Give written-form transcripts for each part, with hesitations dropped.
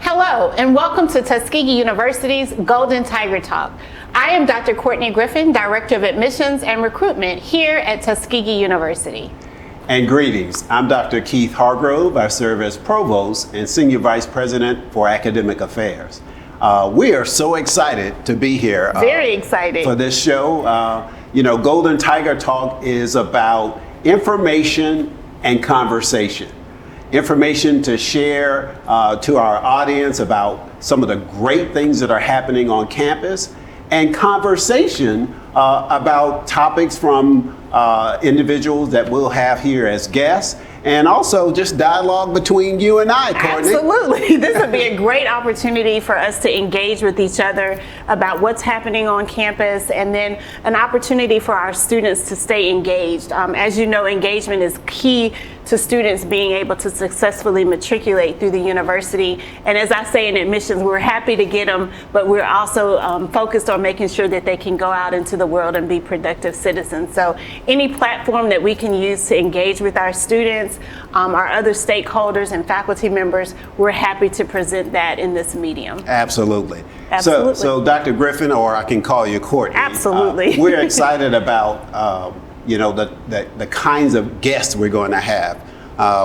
Hello, and welcome to Tuskegee University's Golden Tiger Talk. I am Dr. Courtney Griffin, Director of Admissions and Recruitment here at Tuskegee University. And greetings. I'm Dr. Keith Hargrove. I serve as Provost and Senior Vice President for Academic Affairs. We are so excited to be here. Very excited. For this show. Golden Tiger Talk is about information and conversation. Information to share to our audience about some of the great things that are happening on campus, and conversation about topics from individuals that we'll have here as guests, and also just dialogue between you and I, Courtney. Absolutely. This would be a great opportunity for us to engage with each other about what's happening on campus, and then an opportunity for our students to stay engaged. As you know, engagement is key to students being able to successfully matriculate through the university. And as I say in admissions, we're happy to get them, but we're also focused on making sure that they can go out into the world and be productive citizens. So any platform that we can use to engage with our students, our other stakeholders and faculty members, we're happy to present that in this medium. Absolutely. Absolutely. So Dr. Griffin, or I can call you Courtney. Absolutely. We're excited about the kinds of guests we're going to have.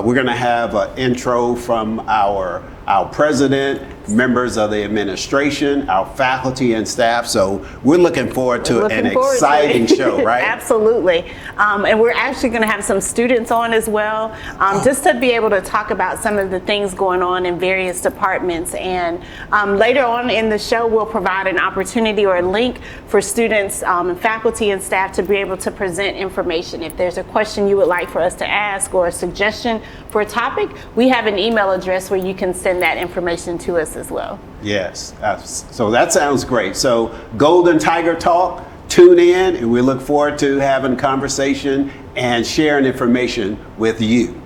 We're going to have an intro from our president, members of the administration, our faculty and staff. So we're looking forward to an exciting show, right? Absolutely. And we're actually going to have some students on as well, just to be able to talk about some of the things going on in various departments. And later on in the show, we'll provide an opportunity or a link for students and faculty and staff to be able to present information. If there's a question you would like for us to ask or a suggestion for a topic, we have an email address where you can send that information to us as well. Yes, so that sounds great. So Golden Tiger Talk, tune in, and we look forward to having conversation and sharing information with you.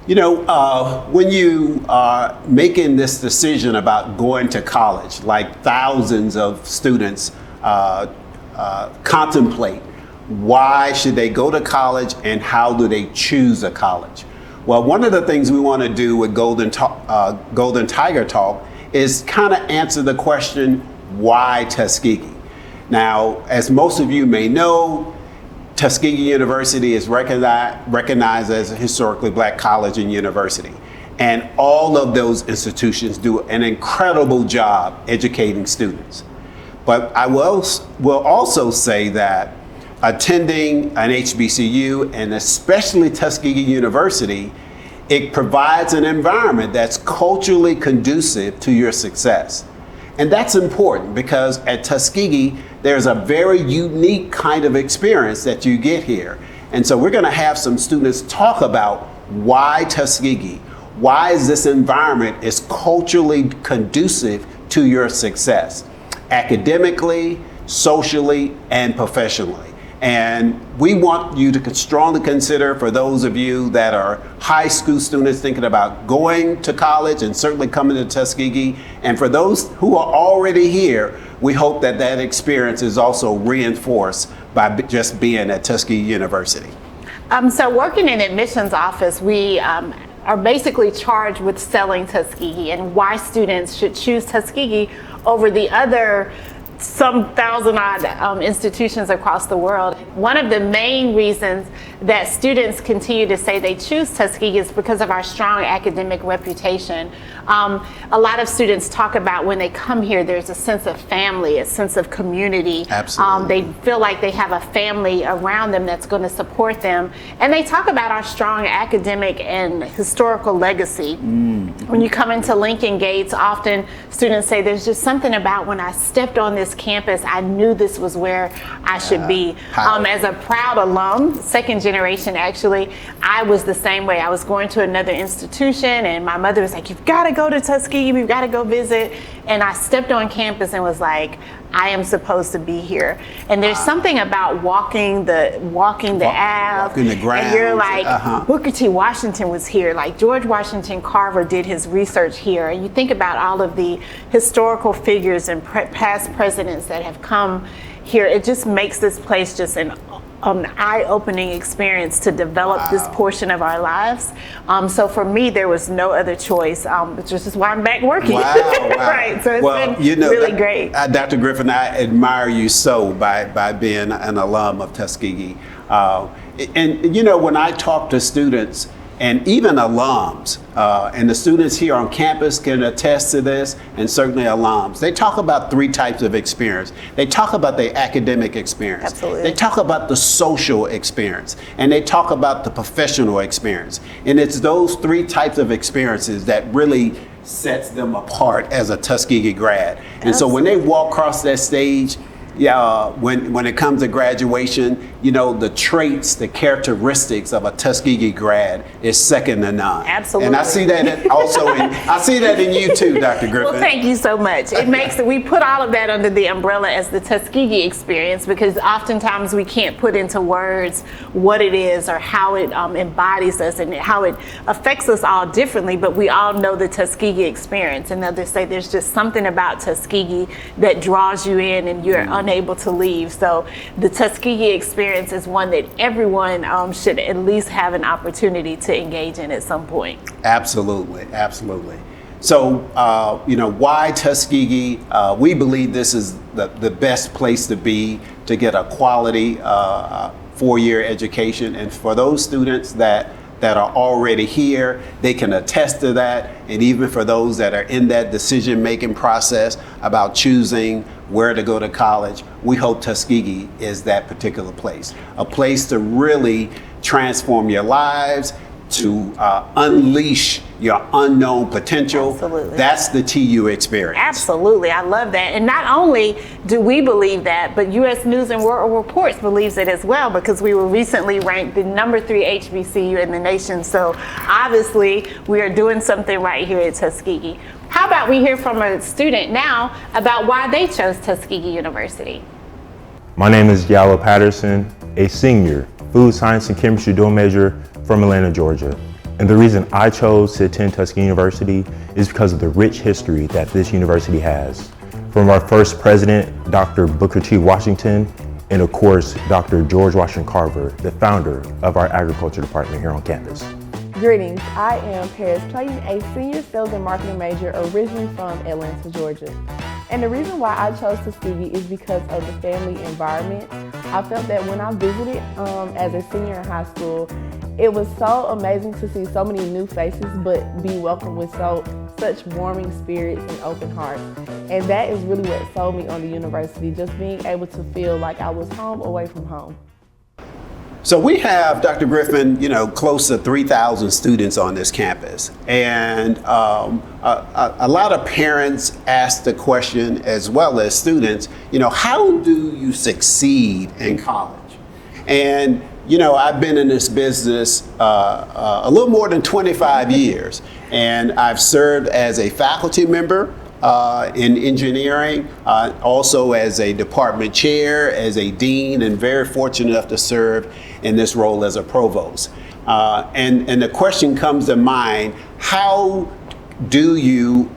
When you are making this decision about going to college, like thousands of students contemplate, why should they go to college and how do they choose a college? Well, one of the things we want to do with Golden Tiger Talk is kind of answer the question, why Tuskegee? Now, as most of you may know, Tuskegee University is recognized as a historically black college and university. And all of those institutions do an incredible job educating students. But I will also say that attending an HBCU, and especially Tuskegee University, it provides an environment that's culturally conducive to your success. And that's important because at Tuskegee, there's a very unique kind of experience that you get here. And so we're going to have some students talk about why Tuskegee, why is this environment is culturally conducive to your success, academically, socially, and professionally. And we want you to strongly consider, for those of you that are high school students thinking about going to college and certainly coming to Tuskegee, and for those who are already here, we hope that that experience is also reinforced by just being at Tuskegee University. So working in admissions office, we are basically charged with selling Tuskegee and why students should choose Tuskegee over the other some thousand odd institutions across the world. One of the main reasons that students continue to say they choose Tuskegee is because of our strong academic reputation. A lot of students talk about when they come here, there's a sense of family, a sense of community. Absolutely. They feel like they have a family around them that's going to support them. And they talk about our strong academic and historical legacy. When you come into Lincoln Gates, often students say there's just something about when I stepped on this campus, I knew this was where I should be. As a proud alum, second generation actually, I was the same way. I was going to another institution and my mother was like, you've got to go to Tuskegee, we've got to go visit. And I stepped on campus and was like, I am supposed to be here. And there's something about walking the Ave, walking the grounds, and you're like, Booker T. Washington was here, like George Washington Carver did his research here. And you think about all of the historical figures and past presidents that have come here. It just makes this place just an eye-opening experience to develop this portion of our lives. So for me, there was no other choice, which is why I'm back working. Wow. Right, so it's been really great. Dr. Griffin, I admire you so by being an alum of Tuskegee. And you know, when I talk to students and even alums, and the students here on campus can attest to this, and certainly alums, they talk about three types of experience. They talk about the academic experience. Absolutely. They talk about the social experience, and they talk about the professional experience. And it's those three types of experiences that really sets them apart as a Tuskegee grad. And so when they walk across that stage, when it comes to graduation, you know, the traits, the characteristics of a Tuskegee grad is second to none. Absolutely. And I see that I see that in you too, Dr. Griffin. Well, thank you so much. It makes we put all of that under the umbrella as the Tuskegee experience, because oftentimes we can't put into words what it is or how it embodies us and how it affects us all differently, but we all know the Tuskegee experience, and they say there's just something about Tuskegee that draws you in and you're unable to leave. So the Tuskegee experience is one that everyone should at least have an opportunity to engage in at some point. Absolutely, absolutely. So, you know, why Tuskegee? We believe this is the best place to be to get a quality four-year education. And for those students that are already here, they can attest to that. And even for those that are in that decision-making process about choosing where to go to college, we hope Tuskegee is that particular place. A place to really transform your lives, to unleash your unknown potential. Absolutely. That's the TU experience. Absolutely, I love that. And not only do we believe that, but U.S. News and World Reports believes it as well, because we were recently ranked the #3 HBCU in the nation. So obviously we are doing something right here at Tuskegee. How about we hear from a student now about why they chose Tuskegee University? My name is Yalo Patterson, a senior, food science and chemistry dual major from Atlanta, Georgia. And the reason I chose to attend Tuskegee University is because of the rich history that this university has. From our first president, Dr. Booker T. Washington, and of course, Dr. George Washington Carver, the founder of our agriculture department here on campus. Greetings, I am Paris Clayton, a senior sales and marketing major originally from Atlanta, Georgia. And the reason why I chose Tuskegee is because of the family environment. I felt that when I visited as a senior in high school, it was so amazing to see so many new faces, but be welcomed with such warming spirits and open hearts. And that is really what sold me on the university, just being able to feel like I was home away from home. So we have, Dr. Griffin, you know, close to 3,000 students on this campus. And a lot of parents ask the question, as well as students, you know, how do you succeed in college? And, you know, I've been in this business a little more than 25 years. And I've served as a faculty member in engineering, also as a department chair, as a dean, and very fortunate enough to serve in this role as a provost. And the question comes to mind, how do you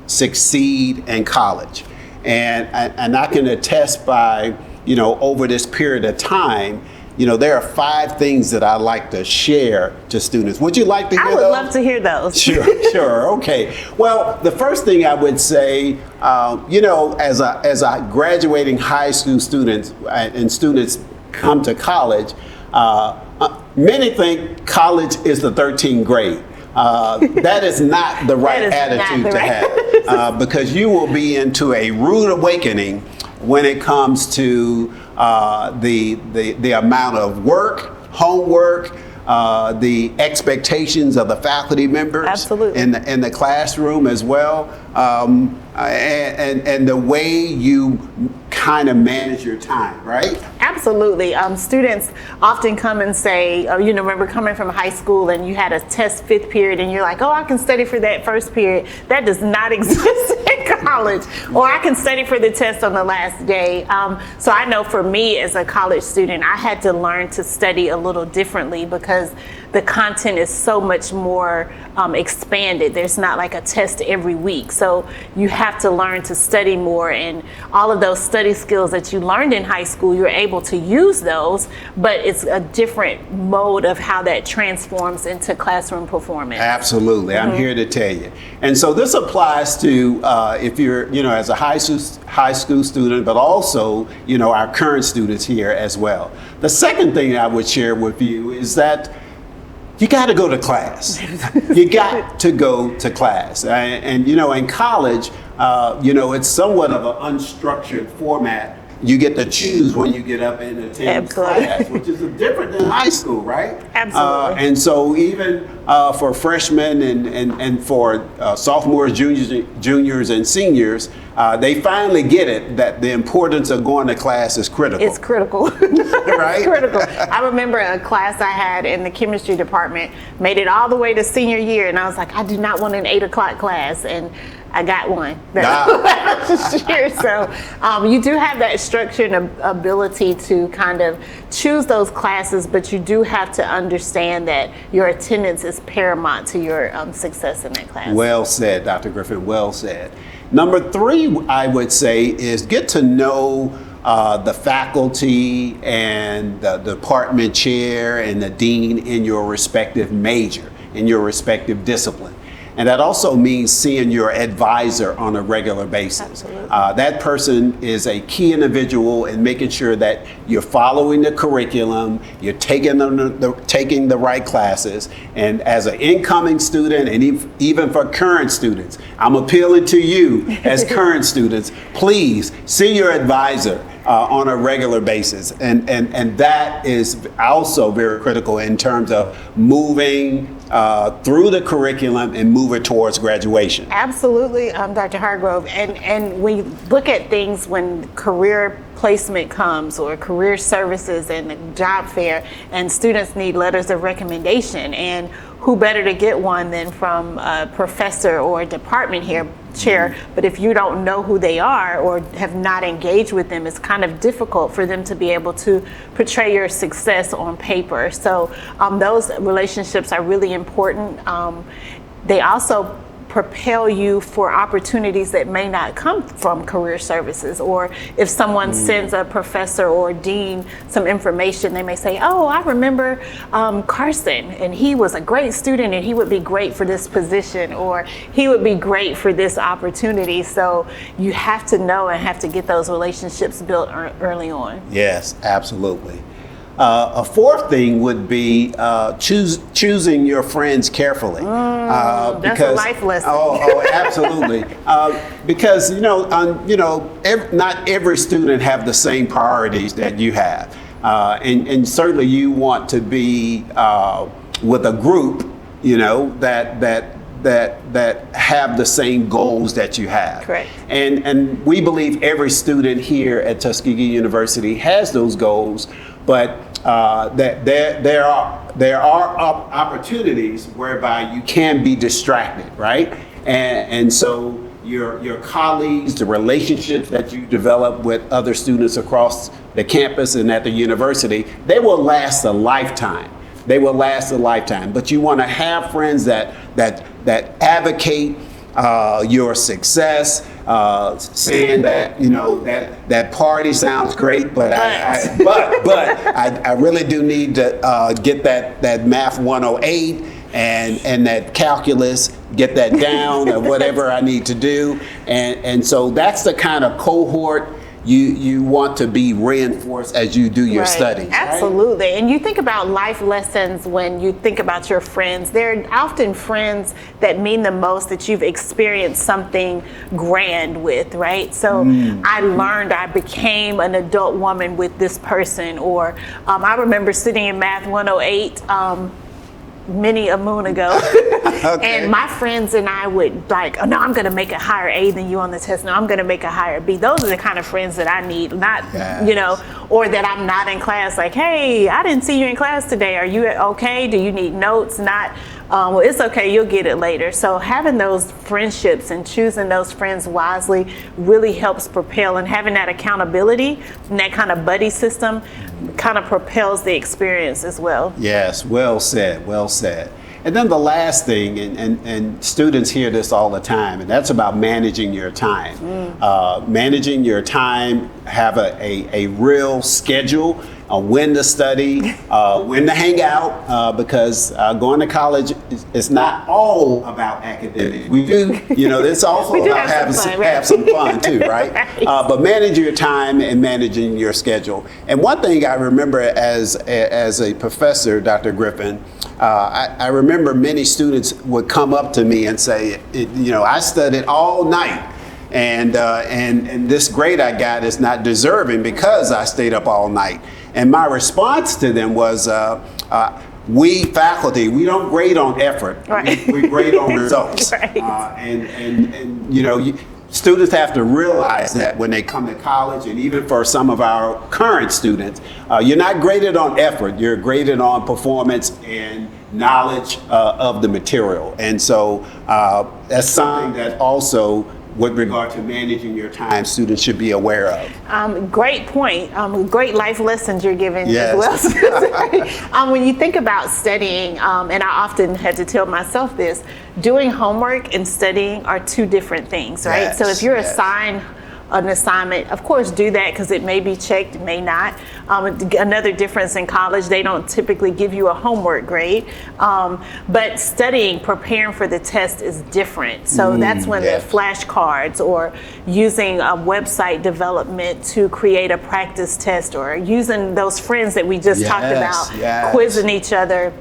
succeed in college? And I can attest by, you know, over this period of time, you know, there are 5 things that I like to share to students. Would you like to hear those? I would love to hear those. Sure, okay. Well, the first thing I would say, you know, as a graduating high school students and students come to college, many think college is the 13th grade. That is not the right attitude to have, because you will be into a rude awakening when it comes to the amount of work, homework, the expectations of the faculty members. Absolutely. in the classroom as well, and the way you kind of manage your time, right? Absolutely. Students often come and say, you know, remember coming from high school and you had a test 5th period and you're like, oh, I can study for that first period. That does not exist in college. college, or I can study for the test on the last day. So I know for me as a college student, I had to learn to study a little differently because the content is so much more expanded. There's not like a test every week. So you have to learn to study more, and all of those study skills that you learned in high school, you're able to use those, but it's a different mode of how that transforms into classroom performance. Absolutely. I'm here to tell you. And so this applies to if you're, as a high school student, but also, our current students here as well. The second thing I would share with you is that you got to go to class. You got to go to class. And in college, it's somewhat of an unstructured format. You get to choose when you get up and attend class, which is different than high school, right? Absolutely. And so even for freshmen and for sophomores, juniors, and seniors, they finally get it that the importance of going to class is critical. It's critical. Right? It's critical. I remember a class I had in the chemistry department, made it all the way to senior year, and I was like, I do not want an 8 o'clock class, and I got one last year. So you do have that structure and ability to kind of choose those classes, but you do have to understand that your attendance is paramount to your success in that class. Well said, Dr. Griffin, well said. Number 3, I would say, is get to know the faculty and the department chair and the dean in your respective major, in your respective discipline. And that also means seeing your advisor on a regular basis. That person is a key individual in making sure that you're following the curriculum, you're taking the right classes. And as an incoming student, and even for current students, I'm appealing to you as current students, please see your advisor on a regular basis. And that is also very critical in terms of moving through the curriculum and moving towards graduation. Absolutely, Dr. Hargrove. And we look at things when career placement comes or career services and the job fair, and students need letters of recommendation. And who better to get one than from a professor or a department chair? But if you don't know who they are or have not engaged with them, it's kind of difficult for them to be able to portray your success on paper. So those relationships are really important. They also propel you for opportunities that may not come from career services, or if someone sends a professor or dean some information, they may say, oh, I remember Carson, and he was a great student and he would be great for this position, or he would be great for this opportunity. So you have to know and have to get those relationships built early on. Yes, absolutely. A fourth thing would be choosing your friends carefully. That's a life lesson. Oh, absolutely. Because not every student have the same priorities that you have, and certainly you want to be with a group, that have the same goals that you have. Correct. And we believe every student here at Tuskegee University has those goals, but that there are opportunities whereby you can be distracted, right? And so your colleagues, the relationships that you develop with other students across the campus and at the university, they will last a lifetime. They will last a lifetime. But you want to have friends that advocate your success, saying that that party sounds great, but I really do need to get that math 108 and that calculus, get that down or whatever I need to do, and so that's the kind of cohort you want to be reinforced as you do your studies. Absolutely. Right? And you think about life lessons when you think about your friends. They're often friends that mean the most, that you've experienced something grand with, right? So I became an adult woman with this person, or I remember sitting in Math 108 many a moon ago. Okay. And my friends and I would like, oh no, I'm gonna make a higher A than you on the test. No, I'm gonna make a higher B. Those are the kind of friends that I need, not, Yes. you know, or that I'm not in class. Like, hey, I didn't see you in class today. Are you okay? Do you need notes? Not, well, it's okay, you'll get it later. So having those friendships and choosing those friends wisely really helps propel, and having that accountability and that kind of buddy system kind of propels the experience as well. Yes, well said, well said. And then the last thing, and students hear this all the time, and that's about managing your time. Managing your time, have a real schedule on when to study, when to hang out, because going to college is not all about academics. We do, you know, it's also We do about have some fun, right? have some fun too, right? Right. But manage your time and managing your schedule. And one thing I remember as a professor, Dr. Griffin, I remember many students would come up to me and say, you know, I studied all night. And this grade I got is not deserving because I stayed up all night. And my response to them was, we faculty, we don't grade on effort. Right. We grade on results. Right. And you know, students have to realize that when they come to college, and even for some of our current students, you're not graded on effort, you're graded on performance and knowledge of the material. And so that's something that also, with regard to managing your time, students should be aware of. Great point. Great life lessons you're giving Yes. as well. When you think about studying, and I often had to tell myself this, doing homework and studying are two different things, right? Yes, So if you're yes. assigned an assignment, of course do that because it may be checked, it may not. Another difference in college, they don't typically give you a homework grade, but studying, preparing for the test is different. So that's when yes. the flashcards, or using a website development to create a practice test, or using those friends that we just talked Yes, about, yes. quizzing each other.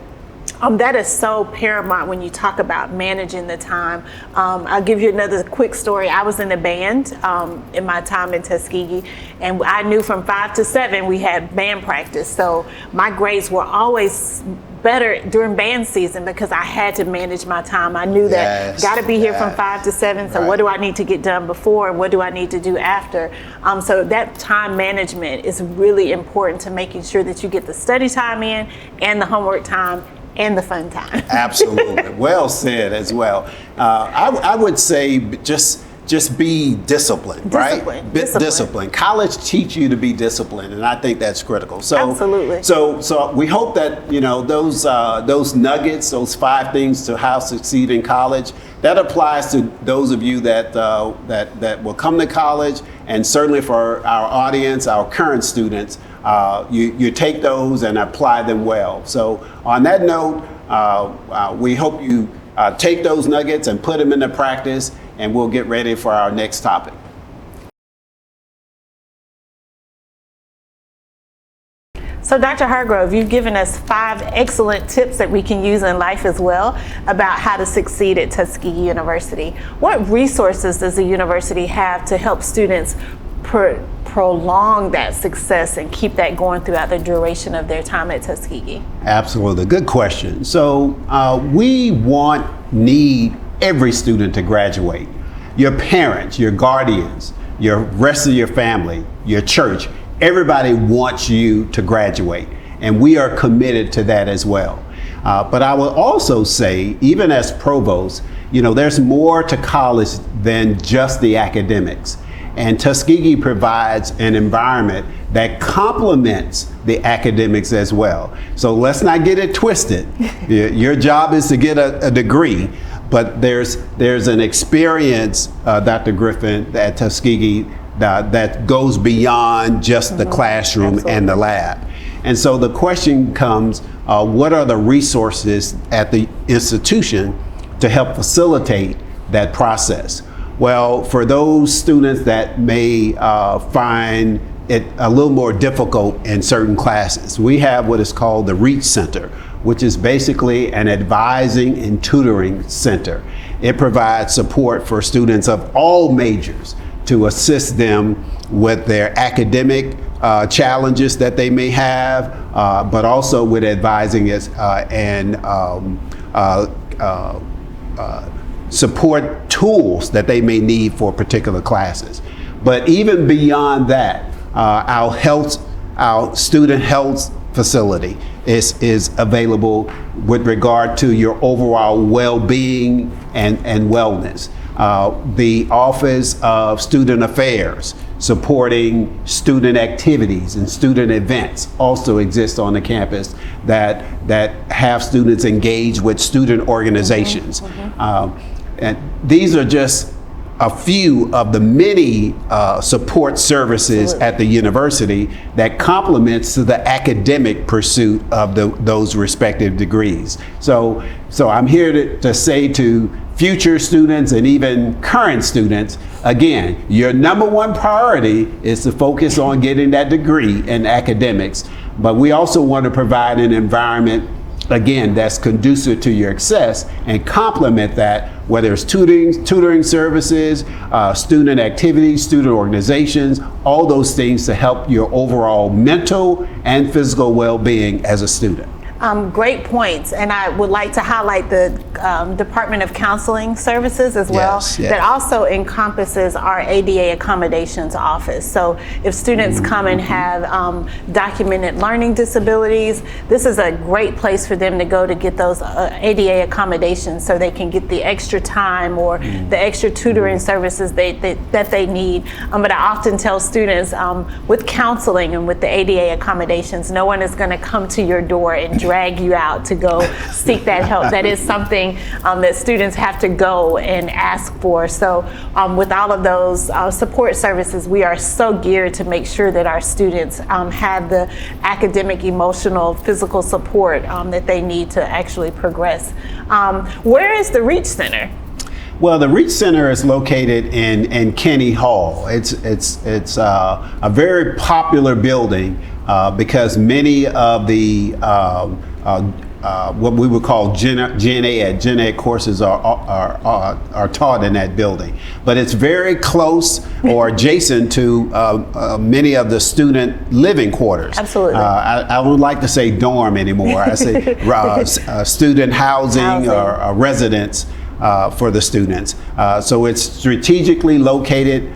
That is so paramount when you talk about managing the time. I'll give you another quick story. I was in the band in my time in Tuskegee, and I knew from 5 to 7 we had band practice. So my grades were always better during band season because I had to manage my time. I knew that Yes, got to be here from yes. 5 to 7. So Right. what do I need to get done before? What do I need to do after? So that time management is really important to making sure that you get the study time in and the homework time and the fun time. Absolutely. Well said as well. I would say just be disciplined, right? Discipline. College teach you to be disciplined, and I think that's critical. So Absolutely. So we hope that, you know, those nuggets, those 5 things to how to succeed in college, that applies to those of you that will come to college, and certainly for our audience, our current students. You take those and apply them well. So on that note, we hope you take those nuggets and put them into practice, and we'll get ready for our next topic. So Dr. Hargrove, you've given us 5 excellent tips that we can use in life as well about how to succeed at Tuskegee University. What resources does the university have to help students prolong that success and keep that going throughout the duration of their time at Tuskegee? Absolutely, good question. So we need every student to graduate. Your parents, your guardians, your rest of your family, your church, everybody wants you to graduate, and we are committed to that as well. But I will also say, even as provost, you know, there's more to college than just the academics. And Tuskegee provides an environment that complements the academics as well. So let's not get it twisted. Your job is to get a degree, but there's an experience, Dr. Griffin, at Tuskegee that goes beyond just the classroom Absolutely. and the lab. And so the question comes, what are the resources at the institution to help facilitate that process? Well, for those students that may find it a little more difficult in certain classes, we have what is called the REACH Center, which is basically an advising and tutoring center. It provides support for students of all majors to assist them with their academic challenges that they may have, but also with advising us and support tools that they may need for particular classes. But even beyond that, our student health facility is available with regard to your overall well-being and wellness. The Office of Student Affairs, supporting student activities and student events, also exists on the campus that have students engage with student organizations. And these are just a few of the many support services at the university that complements to the academic pursuit of those respective degrees. So I'm here to say to future students and even current students, again, your number one priority is to focus on getting that degree in academics, but we also want to provide an environment, again, that's conducive to your success and complement that, whether it's tutoring services, student activities, student organizations, all those things to help your overall mental and physical well-being as a student. Great points, and I would like to highlight the Department of Counseling Services as well. Yes, yes. That also encompasses our ADA accommodations office. So if students come and have documented learning disabilities, this is a great place for them to go to get those ADA accommodations so they can get the extra time or the extra tutoring services that they need. But I often tell students with counseling and with the ADA accommodations, no one is going to come to your door and drag you out to go seek that help. That is something that students have to go and ask for. So with all of those support services, we are so geared to make sure that our students have the academic, emotional, physical support that they need to actually progress. Where is the Reach Center? Well, the Reach Center is located in Kenny Hall. It's a very popular building because many of the what we would call gen ed courses are taught in that building. But it's very close or adjacent to many of the student living quarters. Absolutely. I don't like to say dorm anymore. I say student housing or residence for the students. So it's strategically located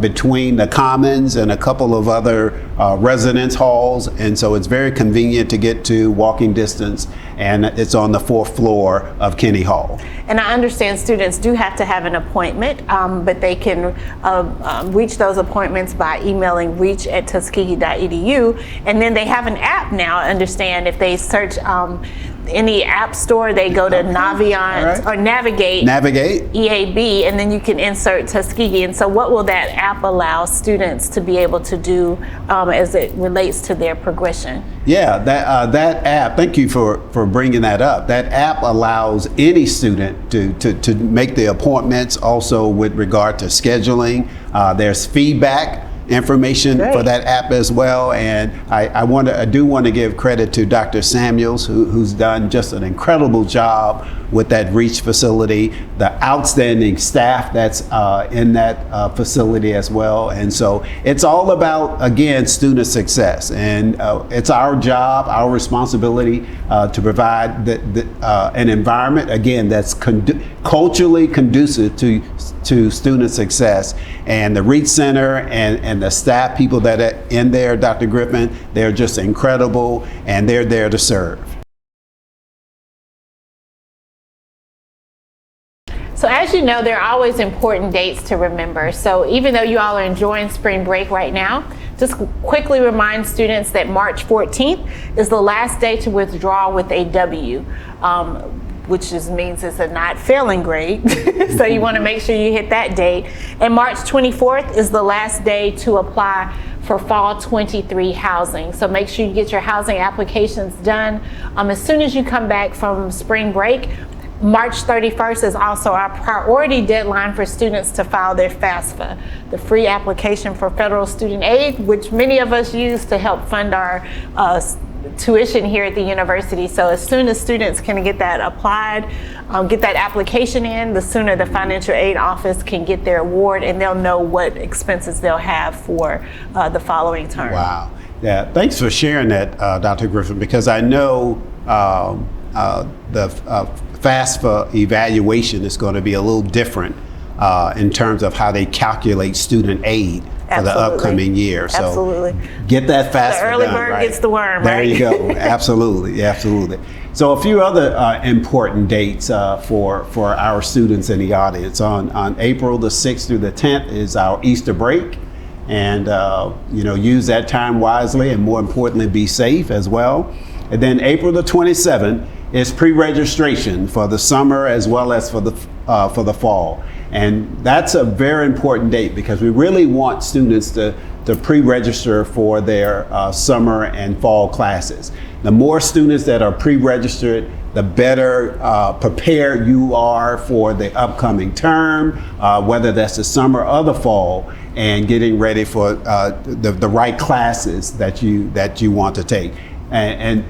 between the Commons and a couple of other residence halls, and so it's very convenient to get to, walking distance, and it's on the 4th floor of Kenny Hall. And I understand students do have to have an appointment, but they can reach those appointments by emailing reach@tuskegee.edu, and then they have an app now. I understand if they search any app store, they go to Navigate or Navigate EAB, and then you can insert Tuskegee. And so what will that app allow students to be able to do as it relates to their progression? Yeah, that app, thank you for bringing that up. That app allows any student to make the appointments, also with regard to scheduling. There's feedback information for that app as well, and I do want to give credit to Dr. Samuels, who's done just an incredible job with that Reach facility, the outstanding staff that's in that facility as well. And so it's all about, again, student success, and it's our job, our responsibility to provide an environment, again, that's culturally conducive to student success. And the Reach Center and the staff people that are in there, Dr. Griffin, they're just incredible, and they're there to serve. So as you know, there are always important dates to remember. So even though you all are enjoying spring break right now, just quickly remind students that March 14th is the last day to withdraw with a W, which just means it's a not failing grade. So you want to make sure you hit that date. And March 24th is the last day to apply for fall 23 housing. So make sure you get your housing applications done as soon as you come back from spring break. March 31st is also our priority deadline for students to file their FAFSA, the free application for federal student aid, which many of us use to help fund our tuition here at the university. So as soon as students can get that applied, get that application in, the sooner the financial aid office can get their award, and they'll know what expenses they'll have for the following term. Wow. Yeah, thanks for sharing that, Dr. Griffin, because I know the FAFSA evaluation is going to be a little different in terms of how they calculate student aid for the upcoming year. So Absolutely. get that FAFSA The early done, bird right? gets the worm, There right? you go. Absolutely, absolutely. So a few other important dates for our students in the audience. On April the 6th through the 10th is our Easter break. And use that time wisely, and more importantly, be safe as well. And then April the 27th is pre-registration for the summer as well as for the fall. And that's a very important date because we really want students to pre-register for their summer and fall classes. The more students that are pre-registered, the better prepared you are for the upcoming term, whether that's the summer or the fall, and getting ready for the right classes that you want to take. And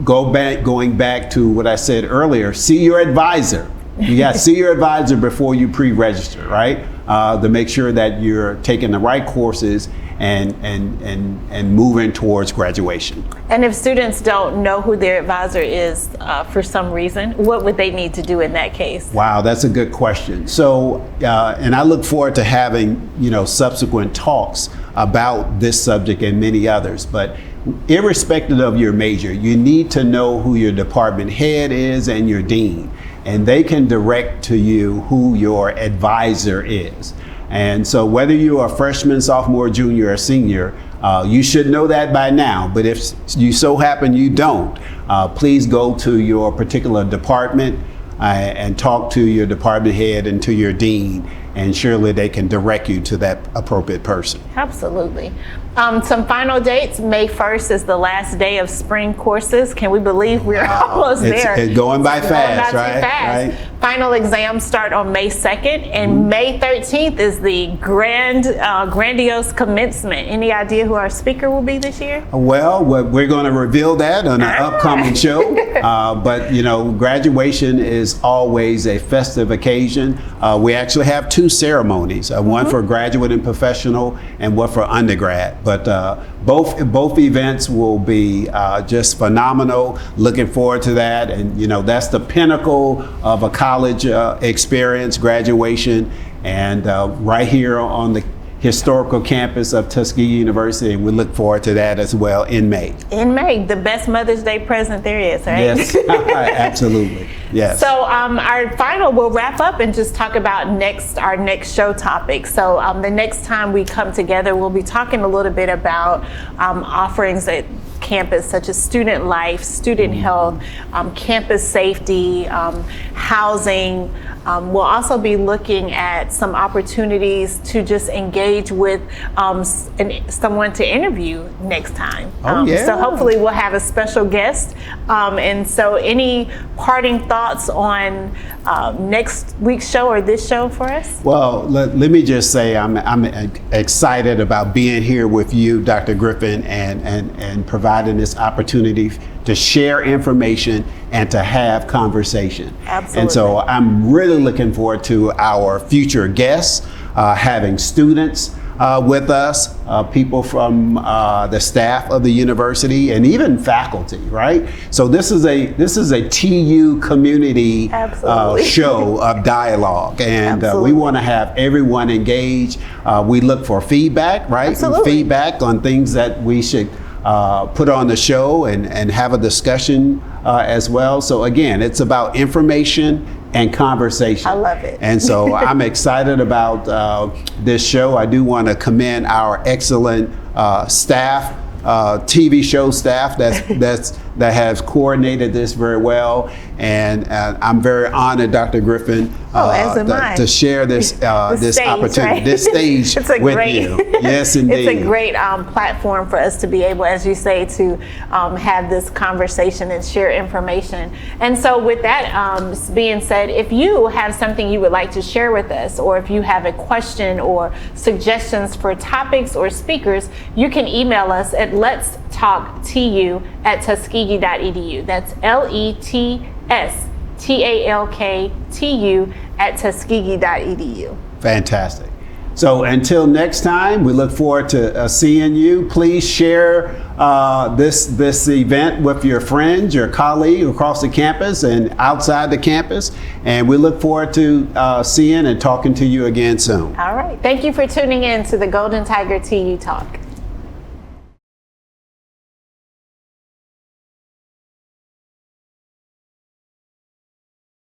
going back to what I said earlier, see your advisor. You got to see your advisor before you pre-register, right? To make sure that you're taking the right courses and moving towards graduation. And if students don't know who their advisor is for some reason, what would they need to do in that case? Wow, that's a good question. So, and I look forward to having subsequent talks about this subject and many others. But irrespective of your major, you need to know who your department head is and your dean, and they can direct to you who your advisor is. And so whether you're a freshman, sophomore, junior, or senior, you should know that by now. But if you so happen you don't, please go to your particular department and talk to your department head and to your dean, and surely they can direct you to that appropriate person. Absolutely. Some final dates. May 1st is the last day of spring courses. Can we believe we're almost there? It's going by fast, Going by too fast. right? Final exams start on May 2nd, and May 13th is the grandiose commencement. Any idea who our speaker will be this year? Well, we're going to reveal that on an upcoming show. But graduation is always a festive occasion. We actually have two ceremonies, one for graduate and professional, and one for undergrad. But both events will be just phenomenal. Looking forward to that, and that's the pinnacle of a college experience, graduation, and right here on the historical campus of Tuskegee University, and we look forward to that as well in May. In May, the best Mother's Day present there is, right? Yes, absolutely. Yes. So our final, we'll wrap up and just talk about our next show topic. So the next time we come together, we'll be talking a little bit about offerings at campus, such as student life, student health, campus safety, housing. We'll also be looking at some opportunities to just engage with someone to interview next time. So hopefully we'll have a special guest. And so any parting thoughts on next week's show or this show for us? Well, let me just say I'm excited about being here with you, Dr. Griffin, and providing this opportunity to share information and to have conversation. Absolutely. And so I'm really looking forward to our future guests, having students with us, people from the staff of the university, and even faculty, right? So this is a TU community show of dialogue, and we want to have everyone engaged. We look for feedback, right? Absolutely. Feedback on things that we should put on the show and have a discussion as well. So again, it's about information and conversation. I love it. And so I'm excited about this show. I do want to commend our excellent staff, TV show staff that has coordinated this very well. And I'm very honored, Dr. Griffin, to share this this stage, opportunity, right? this stage with you. Yes, indeed. It's a great platform for us to be able, as you say, to have this conversation and share information. And so with that being said, if you have something you would like to share with us, or if you have a question or suggestions for topics or speakers, you can email us at letstalktu@tuskegee.edu. That's LETSTALKTU@tuskegee.edu. Fantastic. So until next time, we look forward to seeing you. Please share this event with your friends, your colleagues across the campus and outside the campus. And we look forward to seeing and talking to you again soon. All right. Thank you for tuning in to the Golden Tiger TU Talk.